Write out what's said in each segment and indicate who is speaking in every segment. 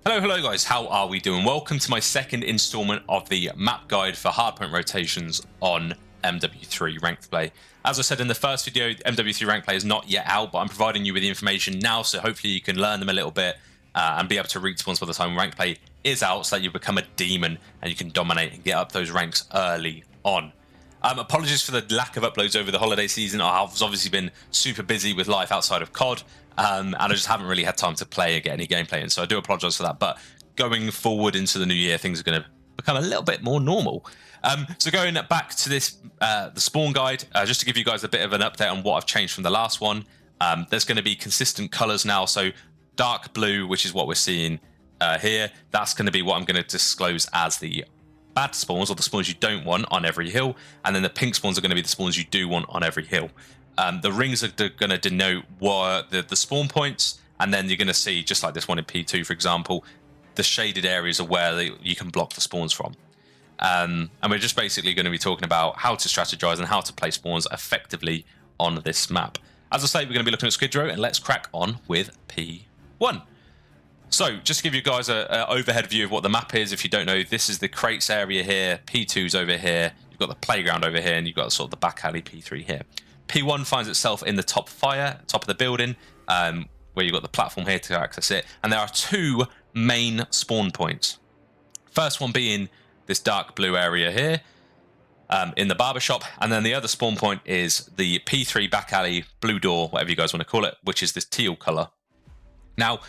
Speaker 1: Hello guys, how are we doing? Welcome to my second installment of the map guide for hardpoint rotations on MW3 Ranked play. As I said in the first video, MW3 Ranked play is not yet out, but I'm providing you with the information now, so hopefully you can learn them a little bit and be able to reach spawns by the time Ranked play is out, so that you become a demon and you can dominate and get up those ranks early on. Apologies for the lack of uploads over the holiday season. I've obviously been super busy with life outside of COD, and I just haven't really had time to play and get any gameplay in, so I do apologise for that. But going forward into the new year, things are going to become a little bit more normal. So going back to this, the spawn guide, just to give you guys a bit of an update on what I've changed from the last one. There's going to be consistent colours now, so dark blue, which is what we're seeing here, that's going to be what I'm going to disclose as the bad spawns, or the spawns you don't want on every hill, and then the pink spawns are going to be the spawns you do want on every hill. The rings are going to denote what the spawn points, and then you're going to see, just like this one in P2 for example, the shaded areas are where you can block the spawns from. And we're just basically going to be talking about how to strategize and how to play spawns effectively on this map. As I say, we're going to be looking at Skidrow, and let's crack on with P1. So, just to give you guys an overhead view of what the map is, if you don't know, this is the crates area here, P2's over here, you've got the playground over here, and you've got sort of the back alley P3 here. P1 finds itself in the top of the building, where you've got the platform here to access it, and there are two main spawn points. First one being this dark blue area here, in the barber shop, and then the other spawn point is the P3 back alley, blue door, whatever you guys want to call it, which is this teal colour. Now,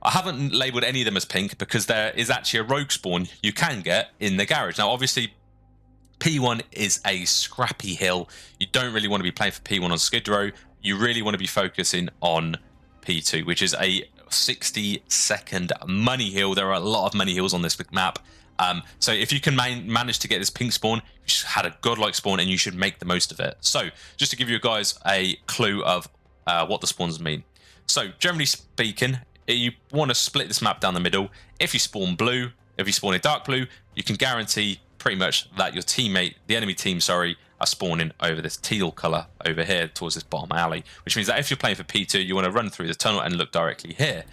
Speaker 1: I haven't labelled any of them as pink because there is actually a rogue spawn you can get in the garage. Now, obviously, P1 is a scrappy hill. You don't really want to be playing for P1 on Skidrow. You really want to be focusing on P2, which is a 60-second money hill. There are a lot of money hills on this map. So if you can manage to get this pink spawn, you had a godlike spawn and you should make the most of it. So just to give you guys a clue of what the spawns mean. So generally speaking, you want to split this map down the middle. If you spawn blue, if you spawn in dark blue, you can guarantee pretty much that your teammate, the enemy team, sorry, are spawning over this teal colour over here towards this bottom alley, which means that if you're playing for P2, you want to run through the tunnel and look directly here.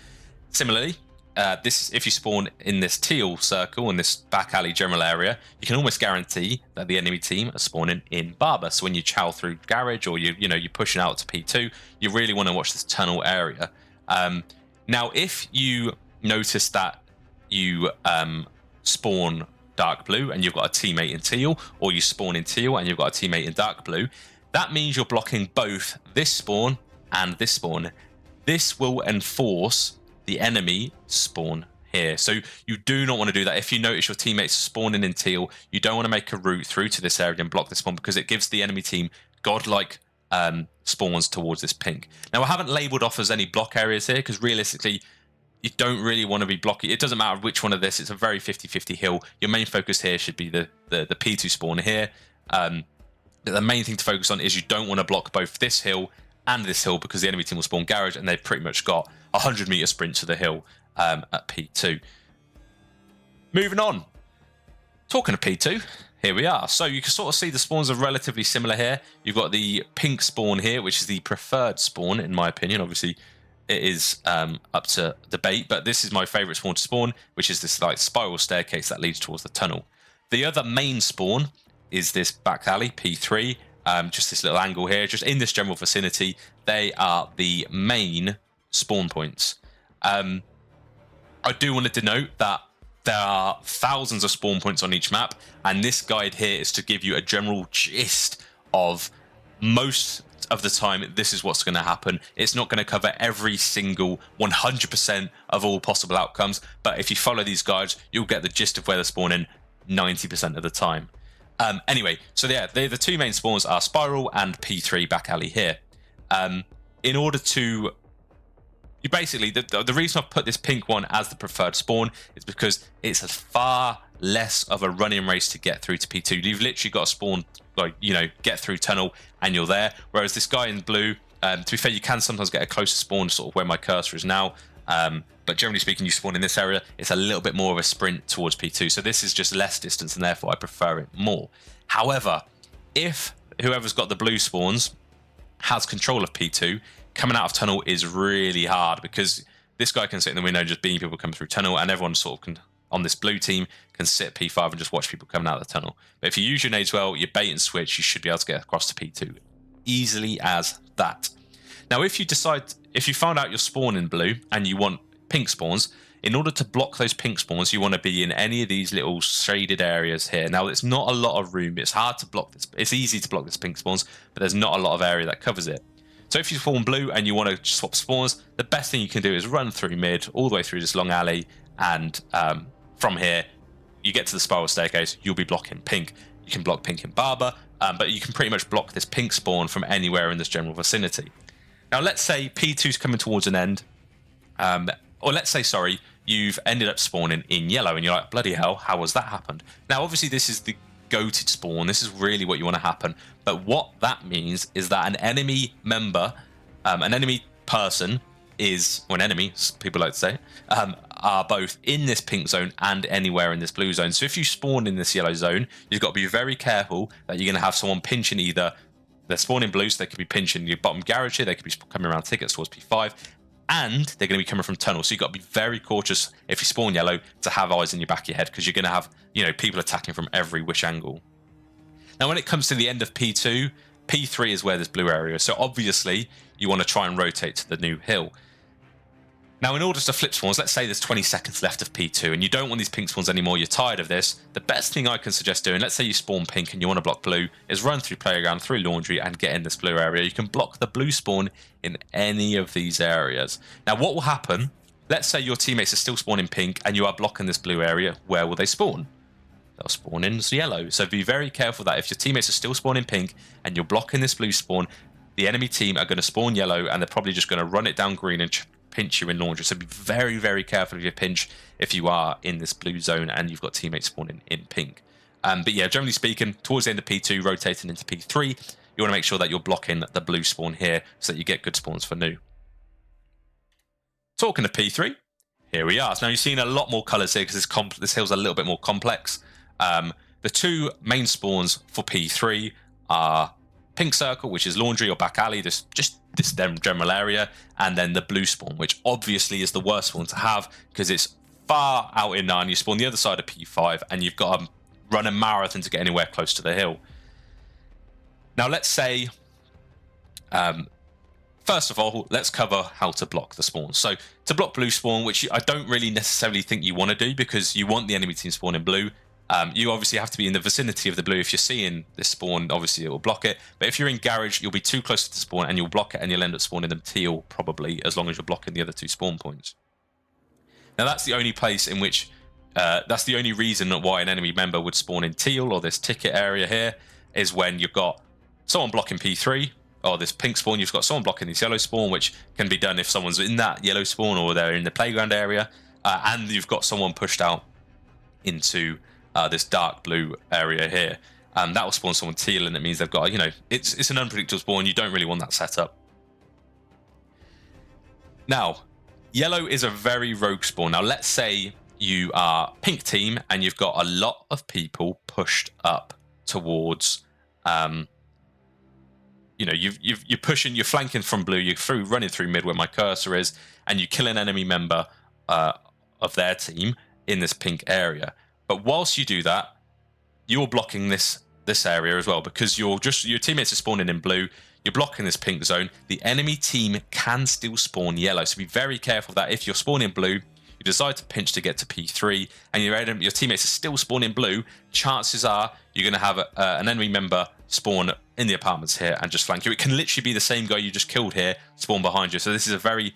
Speaker 1: Similarly, if you spawn in this teal circle in this back alley general area, you can almost guarantee that the enemy team are spawning in barber. So when you chow through garage, or you're pushing out to P2, you really want to watch this tunnel area. Now, if you notice that you spawn dark blue and you've got a teammate in teal, or you spawn in teal and you've got a teammate in dark blue, that means you're blocking both this spawn and this spawn. This will enforce the enemy spawn here. So you do not want to do that. If you notice your teammates spawning in teal, you don't want to make a route through to this area and block this spawn, because it gives the enemy team godlike spawns towards this pink. Now, I haven't labelled off as any block areas here, because realistically, you don't really want to be blocking. It doesn't matter which one of this. It's a very 50-50 hill. Your main focus here should be the P2 spawn here. The main thing to focus on is you don't want to block both this hill and this hill, because the enemy team will spawn garage and they've pretty much got a 100-meter sprint to the hill at P2. Moving on. Talking of P2, here we are. So you can sort of see the spawns are relatively similar here. You've got the pink spawn here, which is the preferred spawn, in my opinion. Obviously, it is up to debate, but this is my favourite spawn to spawn, which is this like spiral staircase that leads towards the tunnel. The other main spawn is this back alley, P3, just this little angle here, just in this general vicinity. They are the main spawn points. I do want to denote that there are thousands of spawn points on each map, and this guide here is to give you a general gist of most of the time this is what's going to happen. It's not going to cover every single 100% of all possible outcomes, but if you follow these guides, you'll get the gist of where they're spawning 90% of the time. Anyway, so yeah, the two main spawns are Spiral and P3 back alley here. In order to... basically, the reason I've put this pink one as the preferred spawn is because it's a far less of a running race to get through to P2. You've literally got to spawn, like, get through tunnel and you're there. Whereas this guy in blue, to be fair, you can sometimes get a closer spawn, sort of where my cursor is now. But generally speaking, you spawn in this area, it's a little bit more of a sprint towards P2. So this is just less distance, and therefore I prefer it more. However, if whoever's got the blue spawns has control of P2, coming out of tunnel is really hard, because this guy can sit in the window and just beam people coming through tunnel, and everyone sort of can, on this blue team, can sit at P5 and just watch people coming out of the tunnel. But if you use your nades well, you bait and switch, you should be able to get across to P2 easily as that. Now, if you found out you're spawning blue and you want pink spawns, in order to block those pink spawns, you want to be in any of these little shaded areas here. Now, it's not a lot of room. It's hard to block this. It's easy to block this pink spawns, but there's not a lot of area that covers it. So if you spawn blue and you want to swap spawns, the best thing you can do is run through mid, all the way through this long alley, and from here, you get to the spiral staircase, you'll be blocking pink. You can block pink in Barber, but you can pretty much block this pink spawn from anywhere in this general vicinity. Now, let's say P2's coming towards an end, or let's say, sorry, you've ended up spawning in yellow, and you're like, bloody hell, how has that happened? Now, obviously, this is the goated spawn. This is really what you want to happen. But what that means is that an enemy member, an enemy person is, or an enemy, people like to say, are both in this pink zone and anywhere in this blue zone. So if you spawn in this yellow zone, you've got to be very careful that you're going to have someone pinching either, they're spawning blue, so they could be pinching your bottom garage here, they could be coming around tickets towards P5, and they're going to be coming from tunnel. So you've got to be very cautious if you spawn yellow to have eyes in your back of your head, because you're going to have, people attacking from every which angle. Now, when it comes to the end of P2, P3 is where this blue area is. So obviously, you want to try and rotate to the new hill. Now, in order to flip spawns, let's say there's 20 seconds left of P2 and you don't want these pink spawns anymore, you're tired of this, the best thing I can suggest doing, let's say you spawn pink and you want to block blue, is run through playground, through laundry, and get in this blue area. You can block the blue spawn in any of these areas. Now, what will happen, let's say your teammates are still spawning pink and you are blocking this blue area, where will they spawn? They'll spawn in yellow. So be very careful that if your teammates are still spawning pink and you're blocking this blue spawn, the enemy team are going to spawn yellow and they're probably just going to run it down green and pinch you in laundry. So be very, very careful of your pinch if you are in this blue zone and you've got teammates spawning in pink. But yeah, generally speaking, towards the end of P2, rotating into P3, you want to make sure that you're blocking the blue spawn here so that you get good spawns for new. Talking of P3, here we are. So now you've seen a lot more colours here because this hill's a little bit more complex. The two main spawns for P3 are pink circle, which is laundry or back alley, this general area, and then the blue spawn, which obviously is the worst spawn to have because it's far out in 9. You spawn the other side of P5 and you've got to run a marathon to get anywhere close to the hill. Now, let's say, first of all, let's cover how to block the spawn. So to block blue spawn, which I don't really necessarily think you want to do because you want the enemy team spawn in blue, you obviously have to be in the vicinity of the blue. If you're seeing this spawn, obviously it will block it. But if you're in garage, you'll be too close to the spawn and you'll block it and you'll end up spawning them teal probably, as long as you're blocking the other two spawn points. Now that's the only place in which, that's the only reason why an enemy member would spawn in teal or this ticket area here, is when you've got someone blocking P3 or this pink spawn, you've got someone blocking this yellow spawn, which can be done if someone's in that yellow spawn or they're in the playground area, and you've got someone pushed out into this dark blue area here. That will spawn someone teal, and it means they've got, it's an unpredictable spawn. You don't really want that setup. Now, yellow is a very rogue spawn. Now, let's say you are pink team and you've got a lot of people pushed up towards, you're pushing, you're flanking from blue, you're running through mid where my cursor is, and you kill an enemy member of their team in this pink area. But whilst you do that, you're blocking this area as well, because your teammates are spawning in blue. You're blocking this pink zone. The enemy team can still spawn yellow, so be very careful that if you're spawning blue, you decide to pinch to get to P3, and your teammates are still spawning blue, chances are you're going to have an enemy member spawn in the apartments here and just flank you. It can literally be the same guy you just killed here spawn behind you. So this is a very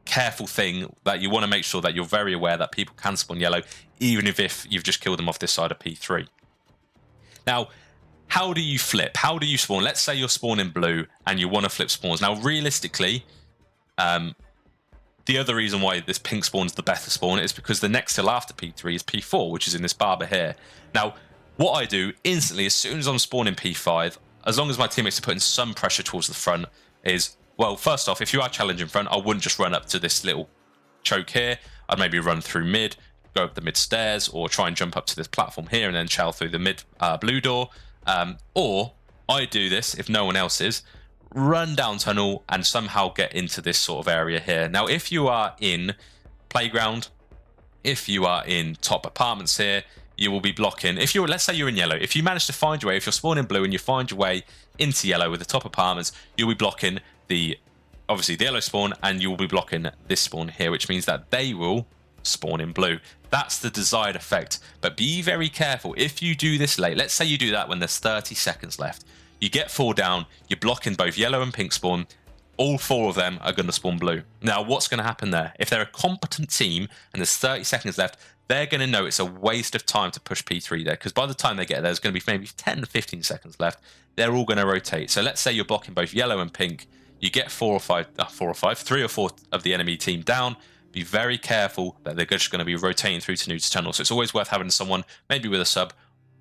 Speaker 1: careful thing that you want to make sure that you're very aware that people can spawn yellow, even if you've just killed them off this side of P3. Now, how do you flip? How do you spawn? Let's say you're spawning blue and you want to flip spawns. Now, realistically, the other reason why this pink spawn is the better spawn is because the next hill after P3 is P4, which is in this barber here. Now, what I do instantly, as soon as I'm spawning P5, as long as my teammates are putting some pressure towards the front, is, well, first off, if you are challenging front, I wouldn't just run up to this little choke here. I'd maybe run through mid, go up the mid stairs, or try and jump up to this platform here and then chow through the mid blue door. Or I do this, if no one else is, run down tunnel, and somehow get into this sort of area here. Now, if you are in playground, if you are in top apartments here, you will be blocking. If you're, let's say you're in yellow, if you manage to find your way, if you're spawning blue and you find your way into yellow with the top apartments, you'll be blocking obviously the yellow spawn, and you will be blocking this spawn here, which means that they will spawn in blue. That's the desired effect. But be very careful if you do this late. Let's say you do that when there's 30 seconds left. You get 4 down, you're blocking both yellow and pink spawn. All 4 of them are going to spawn blue. Now, what's going to happen there? If they're a competent team and there's 30 seconds left, they're going to know it's a waste of time to push P3 there, because by the time they get there, there's going to be maybe 10 to 15 seconds left. They're all going to rotate. So let's say you're blocking both yellow and pink. You get 3 or 4 of the enemy team down. Be very careful that they're just going to be rotating through to neutral tunnel. So it's always worth having someone, maybe with a sub,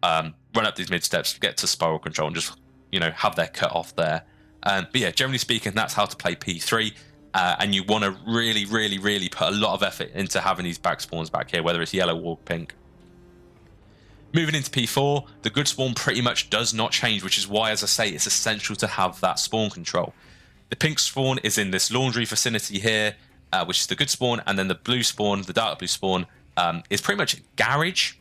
Speaker 1: run up these mid steps, get to spiral control, and just, have their cut off there. But yeah, generally speaking, that's how to play P3. And you want to really, really, really put a lot of effort into having these back spawns back here, whether it's yellow or pink. Moving into P4, the good spawn pretty much does not change, which is why, as I say, it's essential to have that spawn control. The pink spawn is in this laundry vicinity here, which is the good spawn, and then the blue spawn, the dark blue spawn, is pretty much garage,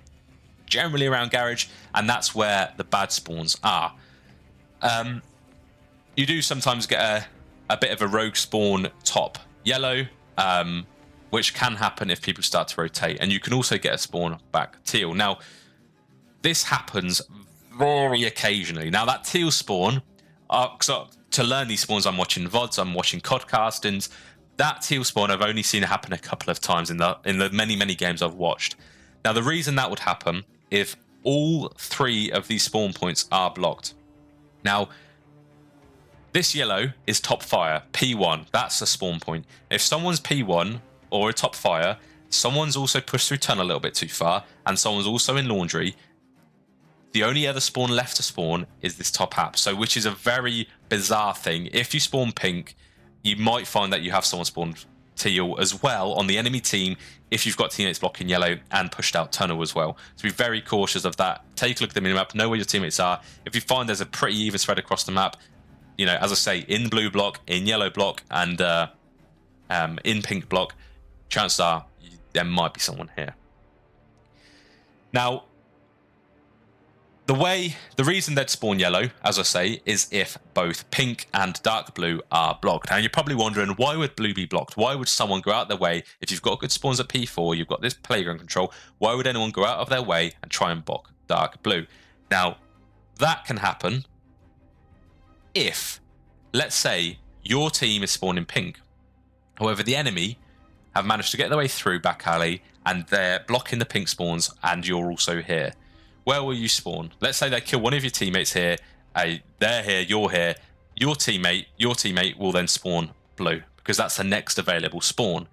Speaker 1: generally around garage, and that's where the bad spawns are. You do sometimes get a bit of a rogue spawn top yellow, which can happen if people start to rotate, and you can also get a spawn back teal. Now, this happens very occasionally. Now, that teal spawn, to learn these spawns, I'm watching VODs, I'm watching codcastings. That teal spawn, I've only seen it happen a couple of times in the many, many games I've watched. Now, the reason that would happen if all 3 of these spawn points are blocked. Now, this yellow is top fire, P1. That's a spawn point. If someone's P1 or a top fire, someone's also pushed through tunnel a little bit too far, and someone's also in laundry, the only other spawn left to spawn is this top hap. So, which is a very bizarre thing. If you spawn pink, you might find that you have someone spawned teal as well on the enemy team if you've got teammates blocking yellow and pushed out tunnel as well. So be very cautious of that. Take a look at the minimap, know where your teammates are. If you find there's a pretty even spread across the map, as I say, in blue block, in yellow block, and in pink block, chances are there might be someone here. Now, the reason they'd spawn yellow, as I say, is if both pink and dark blue are blocked. Now, you're probably wondering, why would blue be blocked? Why would someone go out their way? If you've got good spawns at P4, you've got this playground control, why would anyone go out of their way and try and block dark blue? Now, that can happen if, let's say, your team is spawning pink. However, the enemy have managed to get their way through back alley, and they're blocking the pink spawns, and you're also here. Where will you spawn? Let's say they kill one of your teammates here. They're here, you're here. Your teammate will then spawn blue, because that's the next available spawn.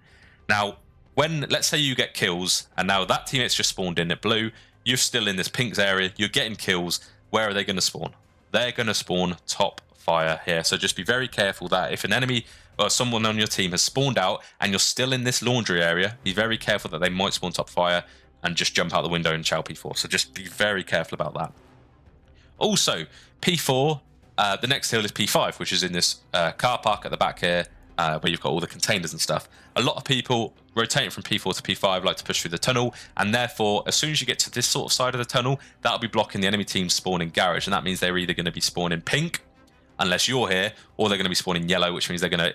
Speaker 1: Now, let's say you get kills, and now that teammate's just spawned in at blue, you're still in this pink's area, you're getting kills. Where are they going to spawn? They're going to spawn top fire here. So just be very careful that if an enemy or someone on your team has spawned out and you're still in this laundry area, be very careful that they might spawn top fire and just jump out the window and chow P4. So just be very careful about that. Also, P4, the next hill is P5, which is in this car park at the back here, where you've got all the containers and stuff. A lot of people rotating from P4 to P5 like to push through the tunnel, and therefore, as soon as you get to this sort of side of the tunnel, that'll be blocking the enemy team's spawning garage, and that means they're either going to be spawning pink, unless you're here, or they're going to be spawning yellow, which means they're going to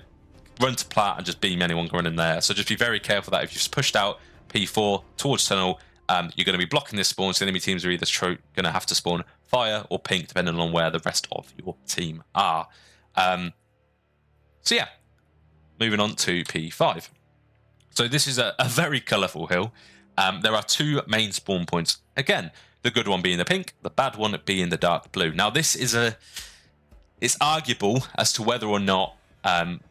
Speaker 1: run to plat and just beam anyone going in there. So just be very careful that if you've pushed out P4 towards tunnel, you're going to be blocking this spawn, so the enemy teams are either going to have to spawn fire or pink, depending on where the rest of your team are. So yeah, moving on to P5. So this is a very colourful hill. There are 2 main spawn points. Again, the good one being the pink, the bad one being the dark blue. Now this is it's arguable as to whether or not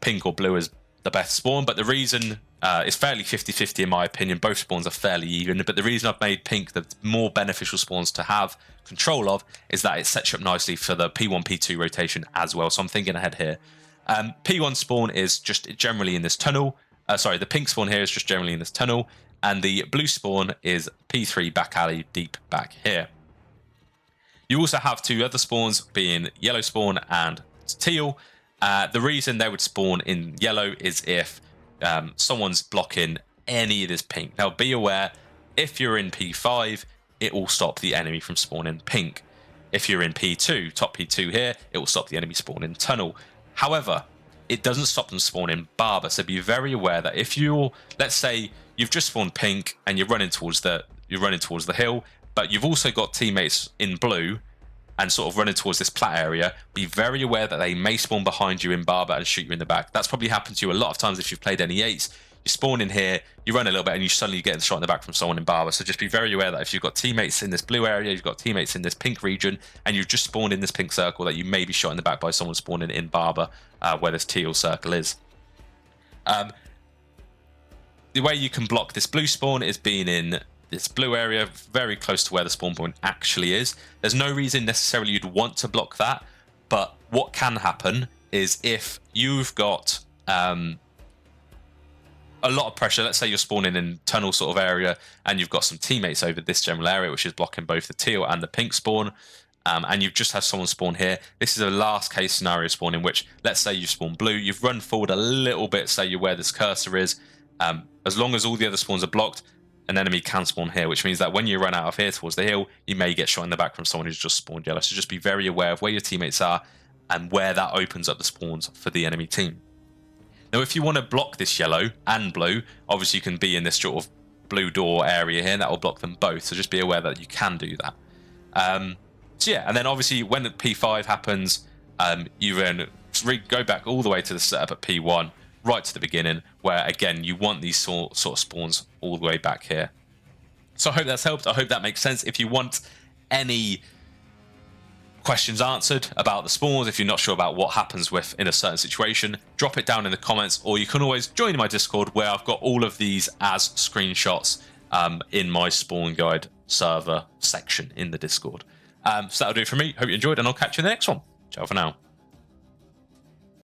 Speaker 1: pink or blue is the best spawn, but the reason it's fairly 50-50 in my opinion. Both spawns are fairly even, but the reason I've made pink the more beneficial spawns to have control of is that it sets you up nicely for the P1, P2 rotation as well. So I'm thinking ahead here. P1 spawn is just generally in this tunnel. The pink spawn here is just generally in this tunnel, and the blue spawn is P3 back alley deep back here. You also have 2 other spawns being yellow spawn and teal. The reason they would spawn in yellow is if someone's blocking any of this pink. Now, be aware, if you're in P5, it will stop the enemy from spawning pink. If you're in P2, top P2 here, it will stop the enemy spawning tunnel. However, it doesn't stop them spawning barber. So be very aware that if you're, let's say you've just spawned pink and you're running towards the hill, but you've also got teammates in blue and sort of running towards this plat area, be very aware that they may spawn behind you in barber and shoot you in the back. That's probably happened to you a lot of times if you've played any 8s. You spawn in here, you run a little bit, and you suddenly get shot in the back from someone in barber. So just be very aware that if you've got teammates in this blue area, you've got teammates in this pink region, and you've just spawned in this pink circle, that you may be shot in the back by someone spawning in barber, where this teal circle is. The way you can block this blue spawn is being in this blue area, very close to where the spawn point actually is. There's no reason necessarily you'd want to block that, but what can happen is if you've got a lot of pressure, let's say you're spawning in tunnel sort of area and you've got some teammates over this general area which is blocking both the teal and the pink spawn, and you've just had someone spawn here. This is a last case scenario spawn in which, let's say you've spawned blue, you've run forward a little bit, say you're where this cursor is. As long as all the other spawns are blocked, an enemy can spawn here, which means that when you run out of here towards the hill, you may get shot in the back from someone who's just spawned yellow. So just be very aware of where your teammates are and where that opens up the spawns for the enemy team. Now, if you want to block this yellow and blue, obviously you can be in this sort of blue door area here, and that will block them both. So just be aware that you can do that. So yeah, and then obviously when the P5 happens, you then go back all the way to the setup at P1, right to the beginning, where again you want these sort of spawns all the way back here. So I hope that's helped. I hope that makes sense. If you want any questions answered about the spawns, if you're not sure about what happens with in a certain situation, drop it down in the comments, or you can always join my Discord where I've got all of these as screenshots in my spawn guide server section in the Discord. So that'll do it for me. Hope you enjoyed, and I'll catch you in the next one. Ciao for now.